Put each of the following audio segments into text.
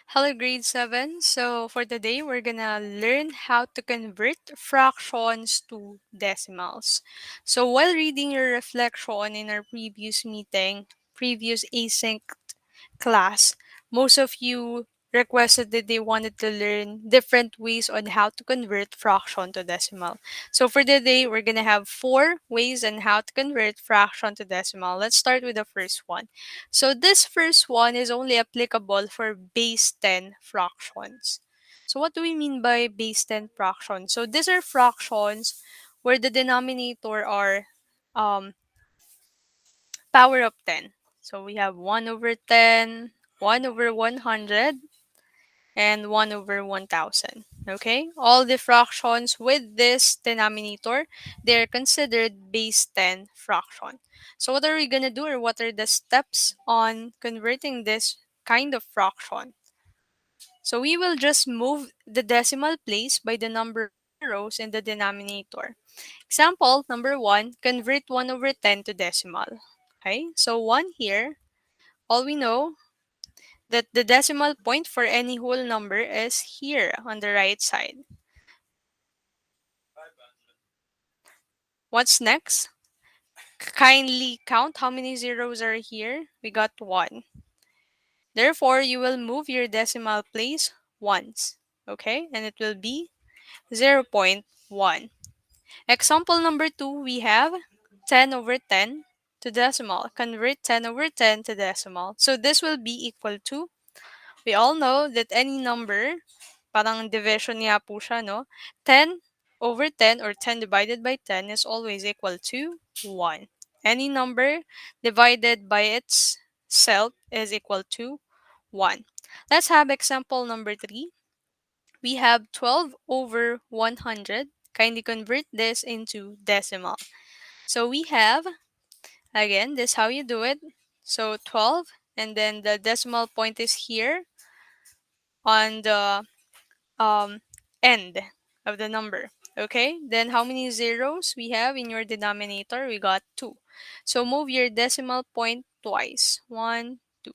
Hello, grade 7. So, for today, we're gonna learn how to convert fractions to decimals. So, while reading your reflection in our previous async class, most of you requested that they wanted to learn different ways on how to convert fraction to decimal. So for today, we're going to have four ways on how to convert fraction to decimal. Let's start with the first one. So this first one is only applicable for base 10 fractions. So what do we mean by base 10 fractions? So these are fractions where the denominator are um, power of 10. So we have 1 over 10, 1 over 100, and 1 over 1000. Okay? All the fractions with this denominator, they're considered base 10 fraction. So what are we going to do, or what are the steps on converting this kind of fraction? So we will just move the decimal place by the number of zeros in the denominator. Example number 1, convert 1 over 10 to decimal. Okay, so 1 here, all we know that the decimal point for any whole number is here on the right side. What's next? Kindly count how many zeros are here. We got 1. Therefore, you will move your decimal place once. Okay, and it will be 0.1. Example number 2, we have 10 over 10 to decimal. Convert 10 over 10 to decimal. So this will be equal to, we all know that any number, parang division niya po siya, no? 10 over 10 or 10 divided by 10 is always equal to 1. Any number divided by itself is equal to 1. Let's have example number 3. We have 12 over 100. Kindly convert this into decimal. So we have, again, this is how you do it. So 12, and then the decimal point is here on the um, end of the number. Okay, then how many zeros we have in your denominator? We got 2. So move your decimal point twice. 1, 2.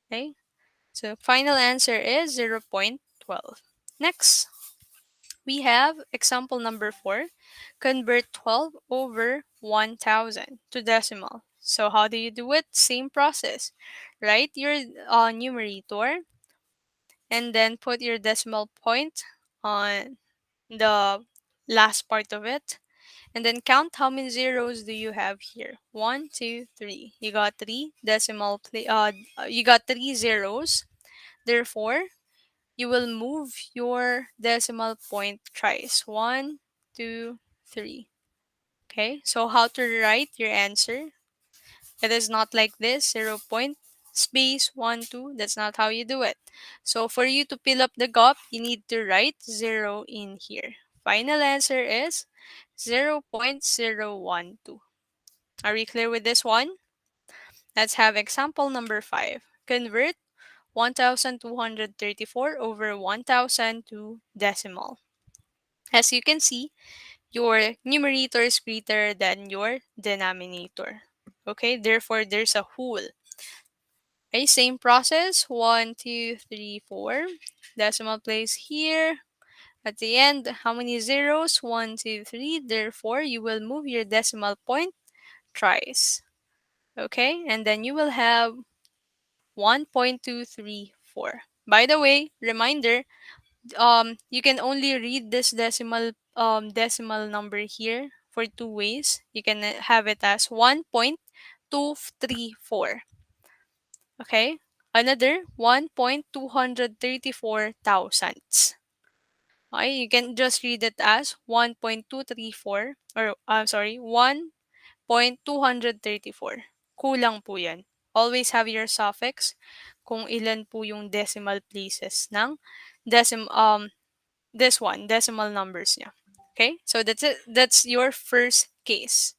Okay, so final answer is 0.12. Next, we have example number 4. Convert 12 over 1000 to decimal. So how do you do it? Same process. Write your numerator and then put your decimal point on the last part of it, and then count how many zeros do you have here. 1, 2, 3. You got you got three zeros. Therefore, you will move your decimal point thrice. 1, 2, 3. Okay, so how to write your answer? It is not like this, 0 point, space, 1, 2. That's not how you do it. So for you to fill up the gap, you need to write 0 in here. Final answer is 0.012. Are we clear with this one? Let's have example number 5. Convert 1234 over 1000 to decimal. As you can see, your numerator is greater than your denominator. Okay, therefore there's a whole. Okay, same process. 1, 2, 3, 4. Decimal place here. At the end, how many zeros? 1, 2, 3. Therefore, you will move your decimal point thrice. Okay, and then you will have 1.234. By the way, reminder, you can only read this decimal number here for two ways. You can have it as 1.234. Okay? Another 1.234 thousandths. Okay, you can just read it as 1.234, or I'm sorry, 1.234. Kulang po yan. Always have your suffix kung ilan po yung decimal places ng decim this one, decimal numbers niya. Okay? So that's it. That's your first case.